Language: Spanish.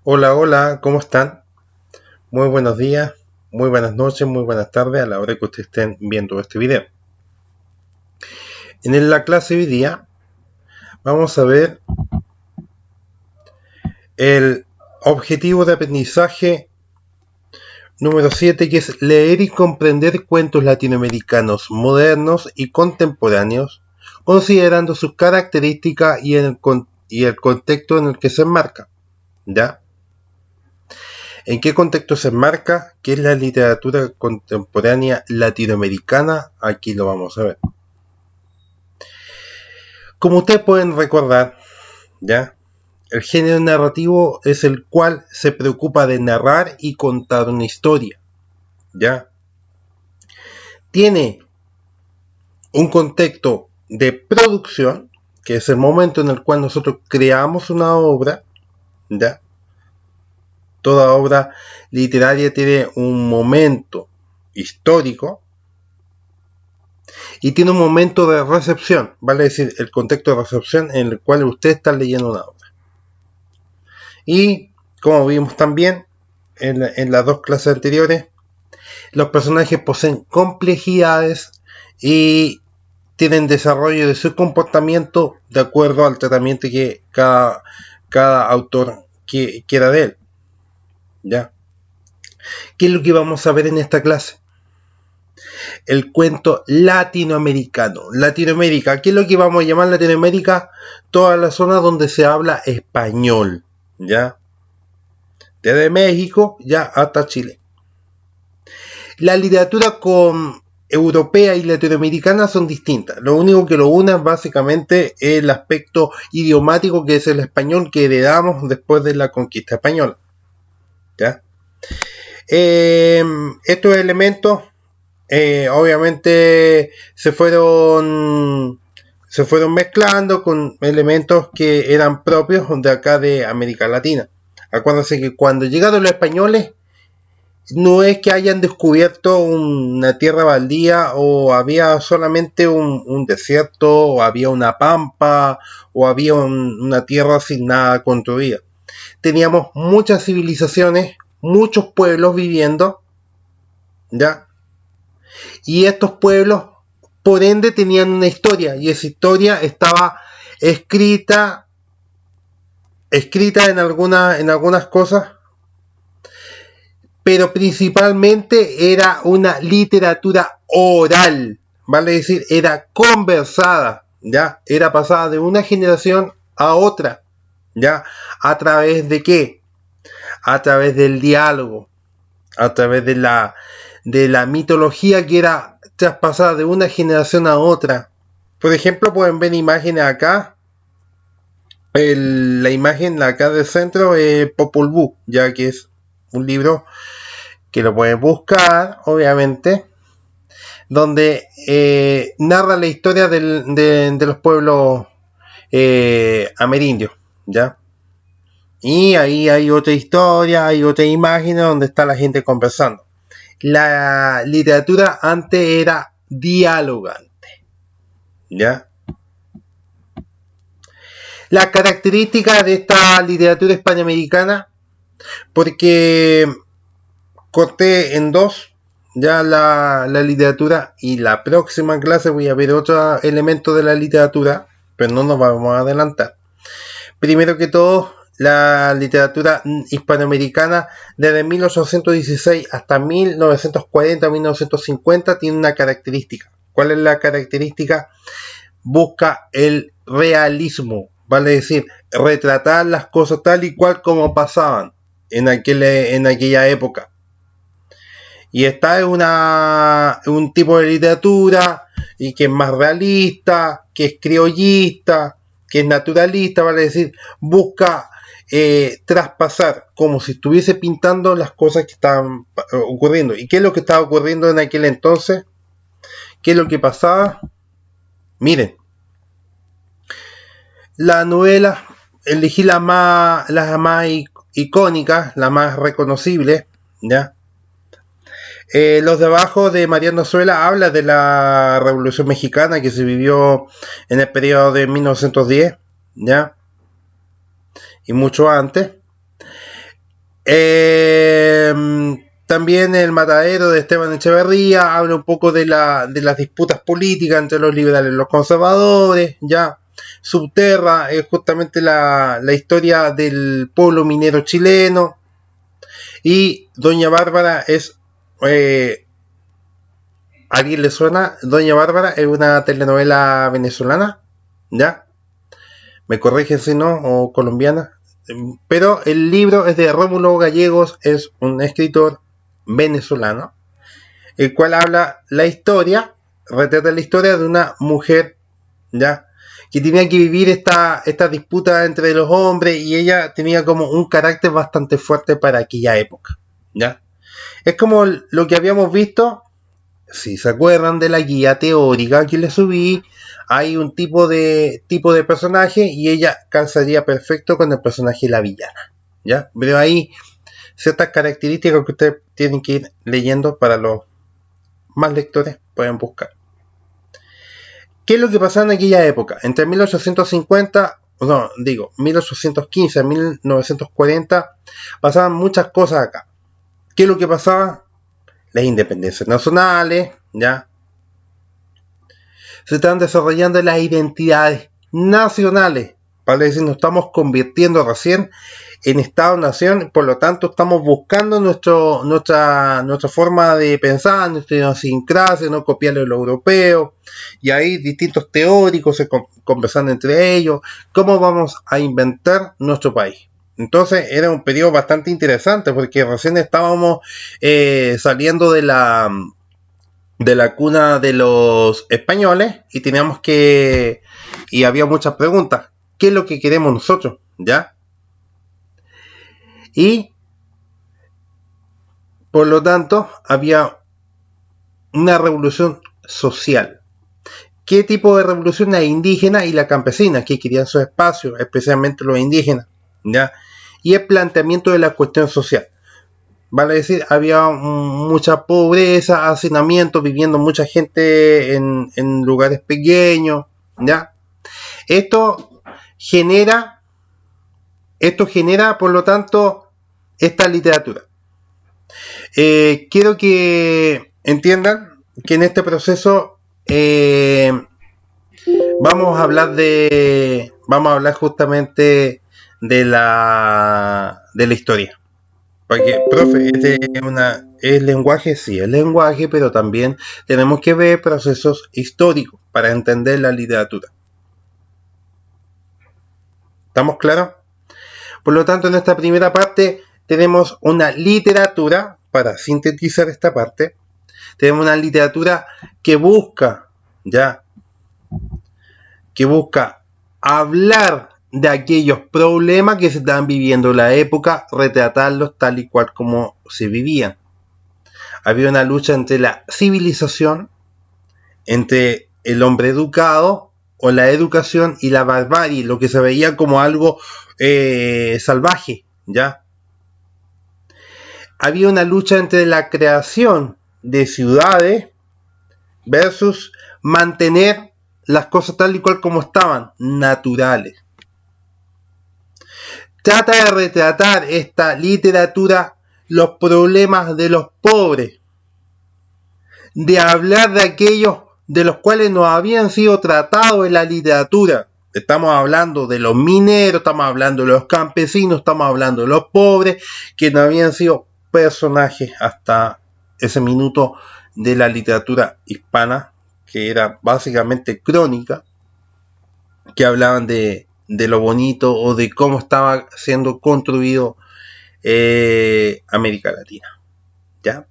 Hola, hola, ¿cómo están? Muy buenos días, muy buenas noches, muy buenas tardes a la hora que ustedes estén viendo este video. En la clase de hoy día vamos a ver el objetivo de aprendizaje número 7, que es leer y comprender cuentos latinoamericanos modernos y contemporáneos, considerando sus características y el contexto en el que se enmarca. ¿Ya? ¿En qué contexto se enmarca? ¿Qué es la literatura contemporánea latinoamericana? Aquí lo vamos a ver. Como ustedes pueden recordar, ¿ya? El género narrativo es el cual se preocupa de narrar y contar una historia, ¿ya? Tiene un contexto de producción, que es el momento en el cual nosotros creamos una obra, ¿ya? Toda obra literaria tiene un momento histórico y tiene un momento de recepción, vale decir, el contexto de recepción en el cual usted está leyendo una obra. Y como vimos también en las dos clases anteriores, los personajes poseen complejidades y tienen desarrollo de su comportamiento de acuerdo al tratamiento que cada autor quiera de él. ¿Ya? ¿Qué es lo que vamos a ver en esta clase? El cuento latinoamericano. Latinoamérica, ¿qué es lo que vamos a llamar Latinoamérica? Toda la zona donde se habla español, ¿ya? Desde México ya hasta Chile. La literatura europea y latinoamericana son distintas. Lo único que lo une básicamente es el aspecto idiomático, que es el español que heredamos después de la conquista española. ¿Ya? Estos elementos obviamente se fueron mezclando con elementos que eran propios de acá de América Latina. Acuérdense que cuando llegaron los españoles, no es que hayan descubierto una tierra baldía o había solamente un desierto o había una pampa o había una tierra sin nada construida. Teníamos muchas civilizaciones, muchos pueblos viviendo, ¿ya? Y estos pueblos, por ende, tenían una historia y esa historia estaba escrita en algunas cosas, pero principalmente era una literatura oral, vale decir, era conversada, ¿ya? Era pasada de una generación a otra, ¿ya? ¿A través de qué? A través del diálogo, a través de la mitología que era traspasada de una generación a otra. Por ejemplo, pueden ver imágenes acá. La imagen acá del centro es Popol Vuh, ya que es un libro que lo pueden buscar, obviamente, donde narra la historia de los pueblos amerindios, ¿ya? Y ahí hay otra historia, hay otra imagen donde está la gente conversando. La literatura antes era dialogante, ¿ya? La característica de esta literatura hispanoamericana, porque corté en dos ya la literatura, y la próxima clase voy a ver otro elemento de la literatura, pero no nos vamos a adelantar. Primero que todo, la literatura hispanoamericana desde 1816 hasta 1940-1950 tiene una característica. ¿Cuál es la característica? Busca el realismo, vale decir, retratar las cosas tal y cual como pasaban en aquella época. Y esta es un tipo de literatura y que es más realista, que es criollista, que es naturalista, vale decir, busca traspasar como si estuviese pintando las cosas que estaban ocurriendo. ¿Y qué es lo que estaba ocurriendo en aquel entonces? ¿Qué es lo que pasaba? Miren, la novela, elegí las más icónicas, las más reconocibles, ¿ya? Los de abajo de Mariano Zuela habla de la Revolución Mexicana que se vivió en el periodo de 1910, ¿ya? Y mucho antes. También el matadero de Esteban Echeverría habla un poco de las disputas políticas entre los liberales y los conservadores. Ya Subterra es justamente la historia del pueblo minero chileno. Y Doña Bárbara es... ¿a alguien le suena? Doña Bárbara es una telenovela venezolana, ¿ya? Me corrigen si no, o colombiana. Pero el libro es de Rómulo Gallegos, es un escritor venezolano, el cual habla retrata la historia de una mujer, ¿ya? Que tenía que vivir esta disputa entre los hombres, y ella tenía como un carácter bastante fuerte para aquella época, ¿ya? Es como lo que habíamos visto, si se acuerdan de la guía teórica que le subí, hay un tipo de personaje y ella calzaría perfecto con el personaje de la villana, ¿ya? Pero hay ciertas características que ustedes tienen que ir leyendo. Para los más lectores pueden buscar. ¿Qué es lo que pasaba en aquella época? Entre 1815 a 1940 pasaban muchas cosas acá. ¿Qué es lo que pasaba? Las independencias nacionales, ¿ya? Se están desarrollando las identidades nacionales. Vale decir, nos estamos convirtiendo recién en Estado-nación, por lo tanto estamos buscando nuestra forma de pensar, nuestra idiosincrasia, no copiarle lo europeo, y ahí distintos teóricos se conversan entre ellos, cómo vamos a inventar nuestro país. Entonces era un periodo bastante interesante, porque recién estábamos saliendo de la cuna de los españoles, y teníamos y había muchas preguntas. ¿Qué es lo que queremos nosotros? ¿Ya? Y por lo tanto había una revolución social. ¿Qué tipo de revolución? La indígena y la campesina, que querían su espacio, especialmente los indígenas, ¿ya? Y el planteamiento de la cuestión social. Vale decir, había mucha pobreza, hacinamiento, viviendo mucha gente en lugares pequeños, ¿ya? Esto genera, por lo tanto, esta literatura. Quiero que entiendan que en este proceso vamos a hablar justamente de la historia. Porque, profe, ¿es lenguaje? Sí, es lenguaje, pero también tenemos que ver procesos históricos para entender la literatura. ¿Estamos claros? Por lo tanto, en esta primera parte tenemos una literatura, para sintetizar esta parte, tenemos una literatura que busca hablar de aquellos problemas que se estaban viviendo en la época, retratarlos tal y cual como se vivían. Había una lucha entre la civilización, entre el hombre educado o la educación, y la barbarie, lo que se veía como algo salvaje, ¿ya? Había una lucha entre la creación de ciudades versus mantener las cosas tal y cual como estaban, naturales. Trata de retratar esta literatura los problemas de los pobres, de hablar de aquellos de los cuales no habían sido tratados en la literatura. Estamos hablando de los mineros, estamos hablando de los campesinos, estamos hablando de los pobres, que no habían sido personajes hasta ese minuto de la literatura hispana, que era básicamente crónica, que hablaban de lo bonito o de cómo estaba siendo construido América Latina, ¿ya?